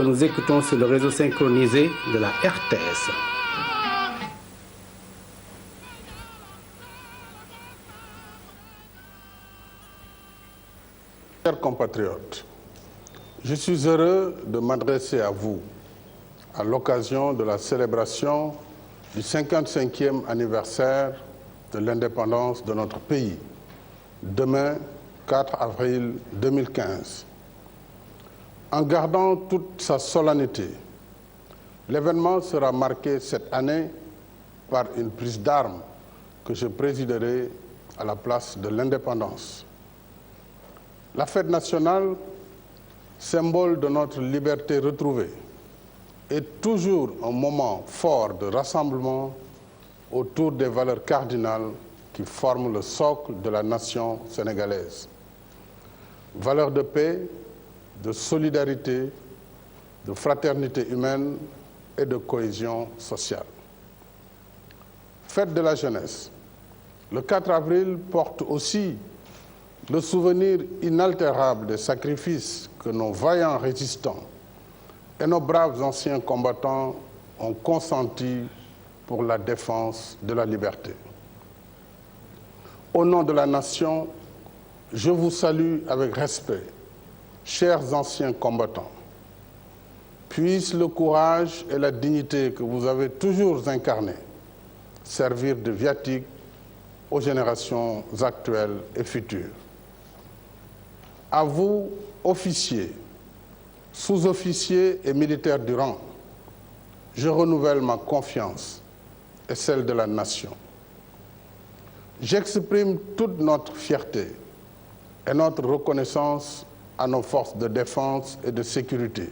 Nous écoutons sur le réseau synchronisé de la RTS. Chers compatriotes, je suis heureux de m'adresser à vous à l'occasion de la célébration du 55e anniversaire de l'indépendance de notre pays, demain 4 avril 2015. En gardant toute sa solennité, l'événement sera marqué cette année par une prise d'armes que je présiderai à la place de l'indépendance. La fête nationale, symbole de notre liberté retrouvée, est toujours un moment fort de rassemblement autour des valeurs cardinales qui forment le socle de la nation sénégalaise. Valeurs de paix, de solidarité, de fraternité humaine et de cohésion sociale. Fête de la jeunesse. Le 4 avril porte aussi le souvenir inaltérable des sacrifices que nos vaillants résistants et nos braves anciens combattants ont consentis pour la défense de la liberté. Au nom de la nation, je vous salue avec respect, chers anciens combattants. Puisse le courage et la dignité que vous avez toujours incarnés servir de viatique aux générations actuelles et futures. À vous, officiers, sous-officiers et militaires du rang, je renouvelle ma confiance et celle de la nation. J'exprime toute notre fierté et notre reconnaissance à nos forces de défense et de sécurité,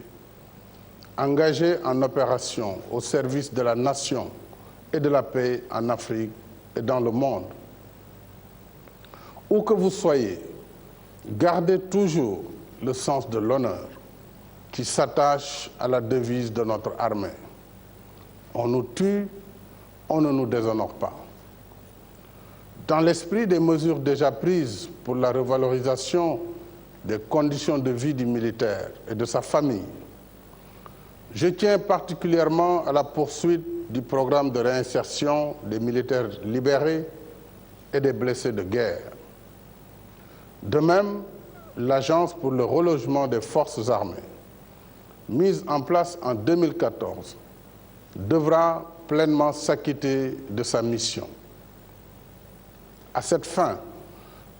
engagées en opération au service de la nation et de la paix en Afrique et dans le monde. Où que vous soyez, gardez toujours le sens de l'honneur qui s'attache à la devise de notre armée. On nous tue, on ne nous déshonore pas. Dans l'esprit des mesures déjà prises pour la revalorisation des conditions de vie du militaire et de sa famille, je tiens particulièrement à la poursuite du programme de réinsertion des militaires libérés et des blessés de guerre. De même, l'Agence pour le relogement des forces armées, mise en place en 2014, devra pleinement s'acquitter de sa mission. À cette fin,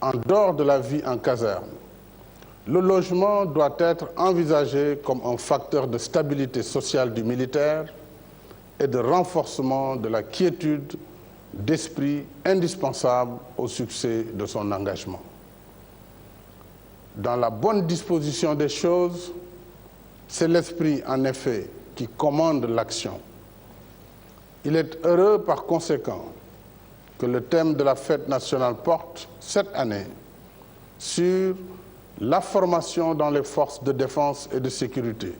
en dehors de la vie en caserne, le logement doit être envisagé comme un facteur de stabilité sociale du militaire et de renforcement de la quiétude d'esprit indispensable au succès de son engagement. Dans la bonne disposition des choses, c'est l'esprit, en effet, qui commande l'action. Il est heureux, par conséquent, que le thème de la fête nationale porte, cette année, sur la formation dans les forces de défense et de sécurité,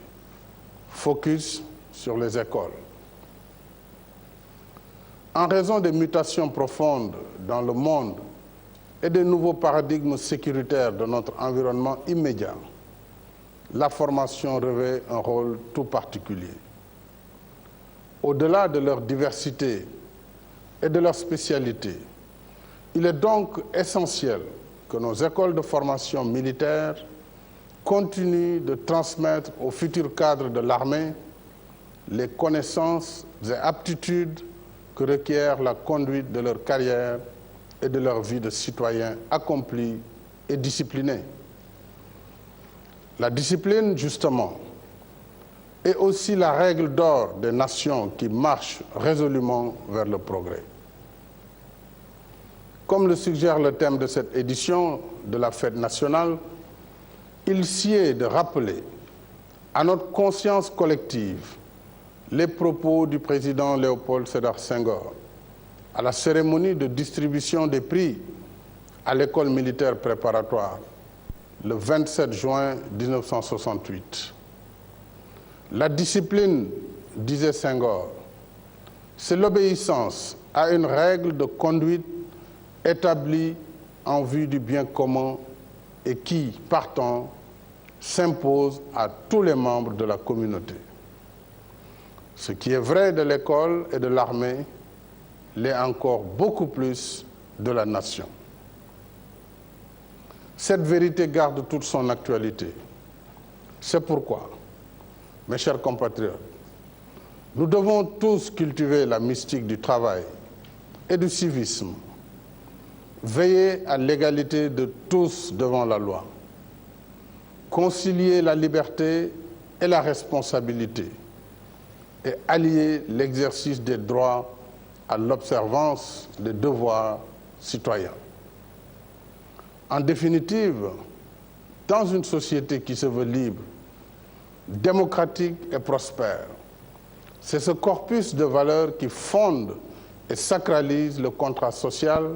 focus sur les écoles. En raison des mutations profondes dans le monde et des nouveaux paradigmes sécuritaires de notre environnement immédiat, la formation revêt un rôle tout particulier. Au-delà de leur diversité et de leur spécialité, il est donc essentiel que nos écoles de formation militaire continuent de transmettre aux futurs cadres de l'armée les connaissances et aptitudes que requiert la conduite de leur carrière et de leur vie de citoyens accomplis et disciplinés. La discipline, justement, est aussi la règle d'or des nations qui marchent résolument vers le progrès. Comme le suggère le thème de cette édition de la fête nationale, il sied de rappeler à notre conscience collective les propos du président Léopold Sédar Senghor à la cérémonie de distribution des prix à l'école militaire préparatoire le 27 juin 1968. La discipline, disait Senghor, c'est l'obéissance à une règle de conduite établie en vue du bien commun et qui, partant, s'impose à tous les membres de la communauté. Ce qui est vrai de l'école et de l'armée l'est encore beaucoup plus de la nation. Cette vérité garde toute son actualité. C'est pourquoi, mes chers compatriotes, nous devons tous cultiver la mystique du travail et du civisme, veiller à l'égalité de tous devant la loi, concilier la liberté et la responsabilité et allier l'exercice des droits à l'observance des devoirs citoyens. En définitive, dans une société qui se veut libre, démocratique et prospère, c'est ce corpus de valeurs qui fonde et sacralise le contrat social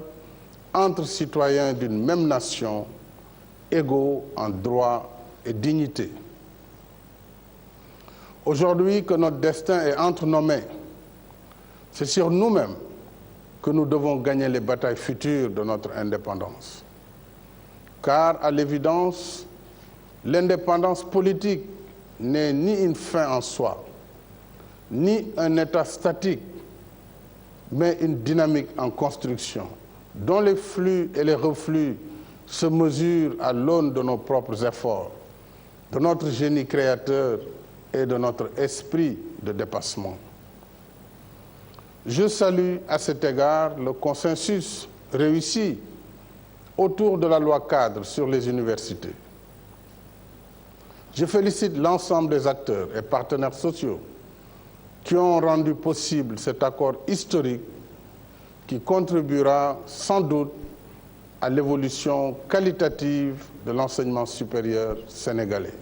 entre citoyens d'une même nation, égaux en droits et dignité. Aujourd'hui que notre destin est entre nos mains, c'est sur nous-mêmes que nous devons gagner les batailles futures de notre indépendance. Car, à l'évidence, l'indépendance politique n'est ni une fin en soi, ni un état statique, mais une dynamique en construction, dont les flux et les reflux se mesurent à l'aune de nos propres efforts, de notre génie créateur et de notre esprit de dépassement. Je salue à cet égard le consensus réussi autour de la loi cadre sur les universités. Je félicite l'ensemble des acteurs et partenaires sociaux qui ont rendu possible cet accord historique qui contribuera sans doute à l'évolution qualitative de l'enseignement supérieur sénégalais.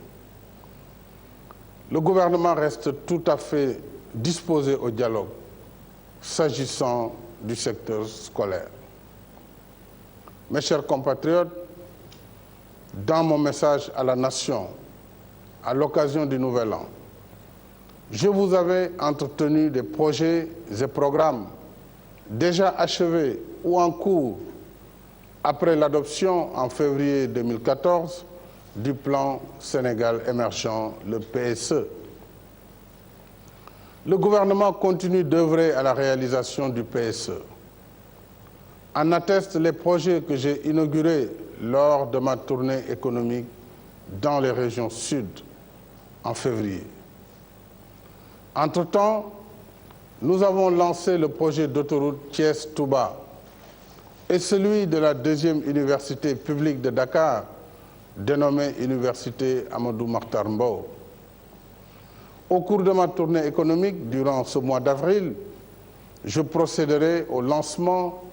Le gouvernement reste tout à fait disposé au dialogue s'agissant du secteur scolaire. Mes chers compatriotes, dans mon message à la nation, à l'occasion du Nouvel An, je vous avais entretenu des projets et programmes déjà achevés ou en cours après l'adoption en février 2014 du plan Sénégal émergent, le PSE. Le gouvernement continue d'œuvrer à la réalisation du PSE. En attestent les projets que j'ai inaugurés lors de ma tournée économique dans les régions sud en février. Entre-temps, nous avons lancé le projet d'autoroute Thiès-Touba et celui de la deuxième université publique de Dakar, dénommée Université Amadou Mahtar Mbow. Au cours de ma tournée économique, durant ce mois d'avril, je procéderai au lancement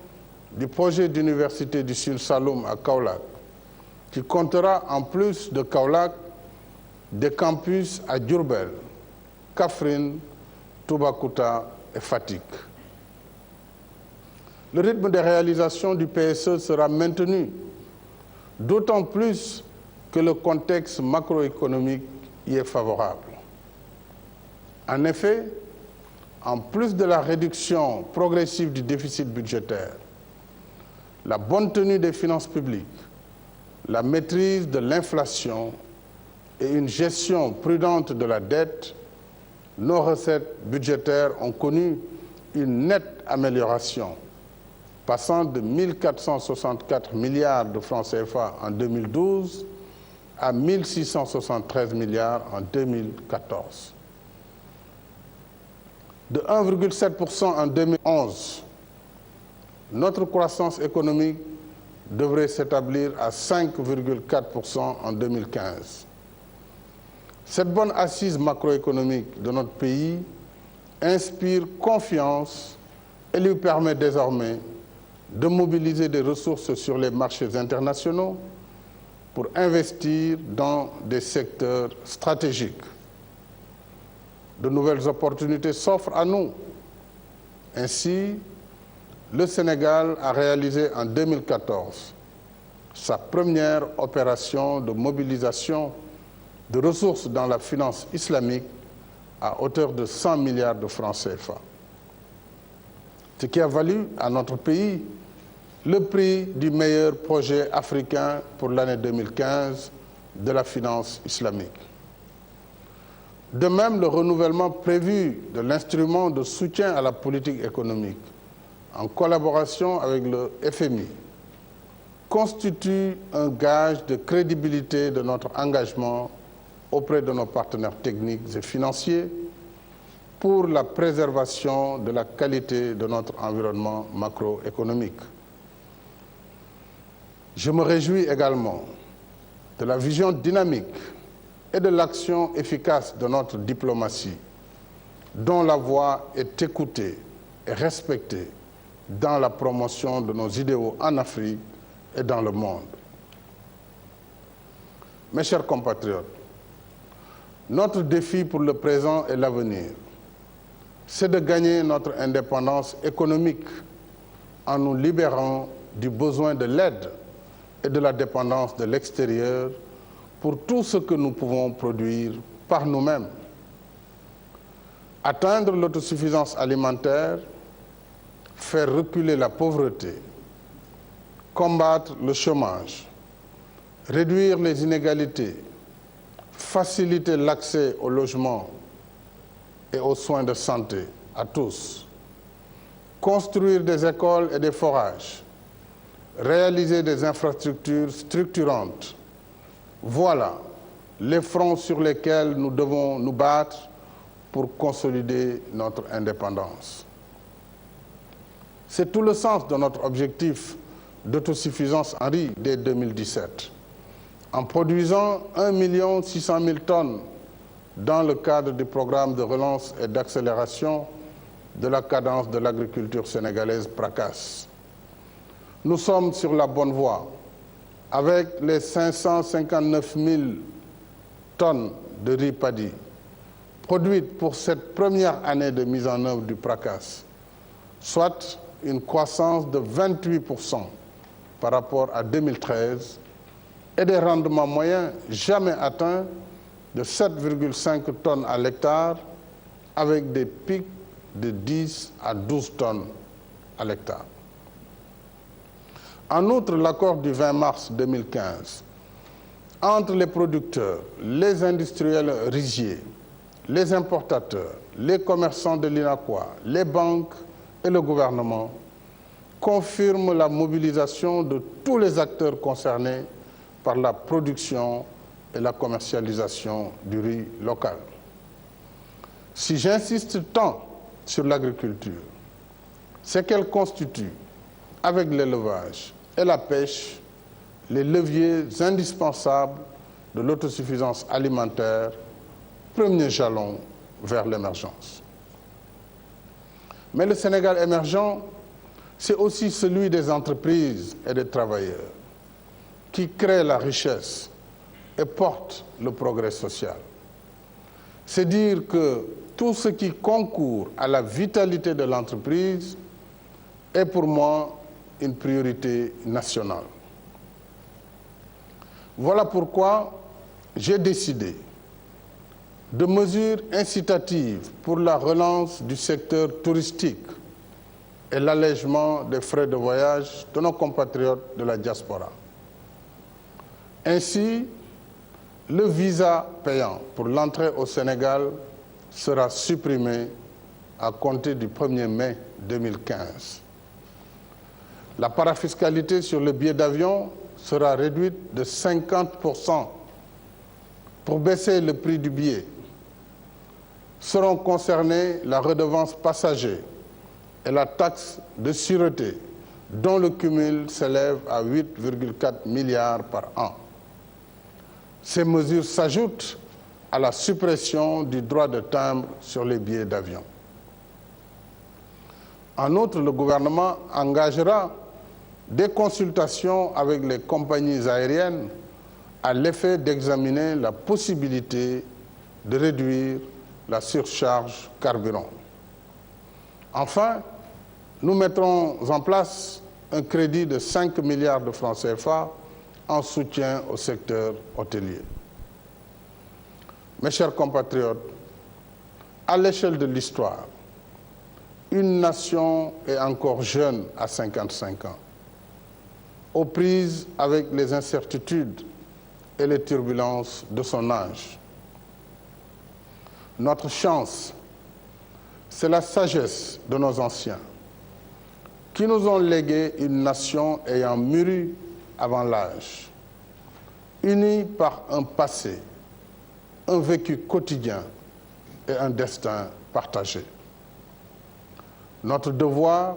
du projet d'université du Sine Saloum à Kaolack, qui comptera en plus de Kaolack des campus à Diourbel, Kaffrine, Toubacouta et Fatick. Le rythme de réalisation du PSE sera maintenu, d'autant plus que le contexte macroéconomique y est favorable. En effet, en plus de la réduction progressive du déficit budgétaire, la bonne tenue des finances publiques, la maîtrise de l'inflation et une gestion prudente de la dette, nos recettes budgétaires ont connu une nette amélioration, passant de 1 464 milliards de francs CFA en 2012 à 1 673 milliards en 2014. De 1,7% en 2011, notre croissance économique devrait s'établir à 5,4% en 2015. Cette bonne assise macroéconomique de notre pays inspire confiance et lui permet désormais de mobiliser des ressources sur les marchés internationaux pour investir dans des secteurs stratégiques. De nouvelles opportunités s'offrent à nous. Ainsi, le Sénégal a réalisé en 2014 sa première opération de mobilisation de ressources dans la finance islamique à hauteur de 100 milliards de francs CFA. Ce qui a valu à notre pays le prix du meilleur projet africain pour l'année 2015 de la finance islamique. De même, le renouvellement prévu de l'instrument de soutien à la politique économique, en collaboration avec le FMI, constitue un gage de crédibilité de notre engagement auprès de nos partenaires techniques et financiers pour la préservation de la qualité de notre environnement macroéconomique. Je me réjouis également de la vision dynamique et de l'action efficace de notre diplomatie, dont la voix est écoutée et respectée dans la promotion de nos idéaux en Afrique et dans le monde. Mes chers compatriotes, notre défi pour le présent et l'avenir, c'est de gagner notre indépendance économique en nous libérant du besoin de l'aide et de la dépendance de l'extérieur pour tout ce que nous pouvons produire par nous-mêmes. Atteindre l'autosuffisance alimentaire, faire reculer la pauvreté, combattre le chômage, réduire les inégalités, faciliter l'accès au logement et aux soins de santé à tous, construire des écoles et des forages, réaliser des infrastructures structurantes. Voilà les fronts sur lesquels nous devons nous battre pour consolider notre indépendance. C'est tout le sens de notre objectif d'autosuffisance en riz dès 2017, en produisant 1 600 000 tonnes dans le cadre du programme de relance et d'accélération de la cadence de l'agriculture sénégalaise PRACAS. Nous sommes sur la bonne voie avec les 559 000 tonnes de riz paddy produites pour cette première année de mise en œuvre du PRACAS, soit une croissance de 28% par rapport à 2013 et des rendements moyens jamais atteints de 7,5 tonnes à l'hectare avec des pics de 10 à 12 tonnes à l'hectare. En outre, l'accord du 20 mars 2015 entre les producteurs, les industriels riziers, les importateurs, les commerçants de l'INACOA, les banques et le gouvernement confirme la mobilisation de tous les acteurs concernés par la production et la commercialisation du riz local. Si j'insiste tant sur l'agriculture, c'est qu'elle constitue, avec l'élevage et la pêche, les leviers indispensables de l'autosuffisance alimentaire, premier jalon vers l'émergence. Mais le Sénégal émergent, c'est aussi celui des entreprises et des travailleurs qui créent la richesse et portent le progrès social. C'est dire que tout ce qui concourt à la vitalité de l'entreprise est pour moi une priorité nationale. Voilà pourquoi j'ai décidé de mesures incitatives pour la relance du secteur touristique et l'allègement des frais de voyage de nos compatriotes de la diaspora. Ainsi, le visa payant pour l'entrée au Sénégal sera supprimé à compter du 1er mai 2015. La parafiscalité sur le billet d'avion sera réduite de 50% pour baisser le prix du billet. Seront concernés la redevance passager et la taxe de sûreté, dont le cumul s'élève à 8,4 milliards par an. Ces mesures s'ajoutent à la suppression du droit de timbre sur les billets d'avion. En outre, le gouvernement engagera des consultations avec les compagnies aériennes à l'effet d'examiner la possibilité de réduire la surcharge carburant. Enfin, nous mettrons en place un crédit de 5 milliards de francs CFA en soutien au secteur hôtelier. Mes chers compatriotes, à l'échelle de l'histoire, une nation est encore jeune à 55 ans, aux prises avec les incertitudes et les turbulences de son âge. Notre chance, c'est la sagesse de nos anciens, qui nous ont légué une nation ayant mûri avant l'âge, unie par un passé, un vécu quotidien et un destin partagé. Notre devoir,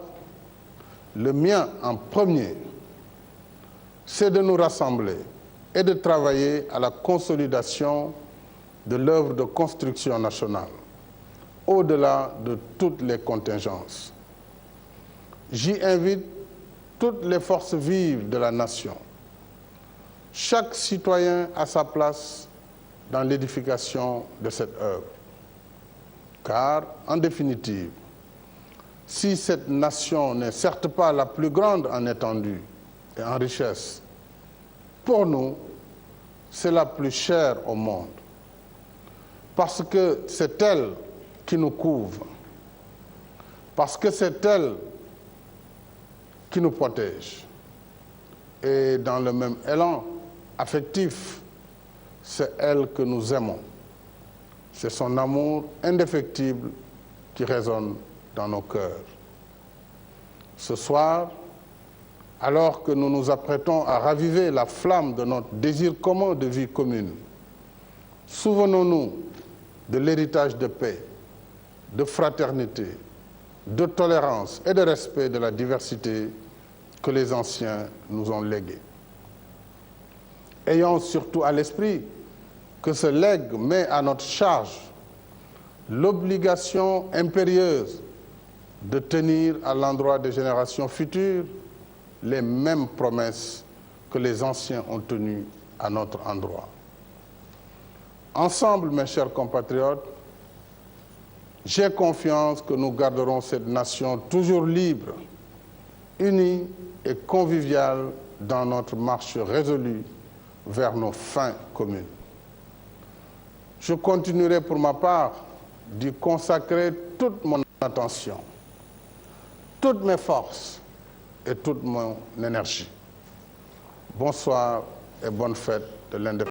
le mien en premier, c'est de nous rassembler et de travailler à la consolidation de l'œuvre de construction nationale, au-delà de toutes les contingences. J'y invite toutes les forces vives de la nation. Chaque citoyen a sa place dans l'édification de cette œuvre. Car, en définitive, si cette nation n'est certes pas la plus grande en étendue et en richesse, pour nous, c'est la plus chère au monde. Parce que c'est elle qui nous couvre, parce que c'est elle qui nous protège. Et dans le même élan affectif, c'est elle que nous aimons. C'est son amour indéfectible qui résonne dans nos cœurs. Ce soir, alors que nous nous apprêtons à raviver la flamme de notre désir commun de vie commune, souvenons-nous de l'héritage de paix, de fraternité, de tolérance et de respect de la diversité que les anciens nous ont légué. Ayons surtout à l'esprit que ce legs met à notre charge l'obligation impérieuse de tenir à l'endroit des générations futures les mêmes promesses que les anciens ont tenues à notre endroit. Ensemble, mes chers compatriotes, j'ai confiance que nous garderons cette nation toujours libre, unie et conviviale dans notre marche résolue vers nos fins communes. Je continuerai pour ma part d'y consacrer toute mon attention, toutes mes forces et toute mon énergie. Bonsoir et bonne fête de l'indépendance.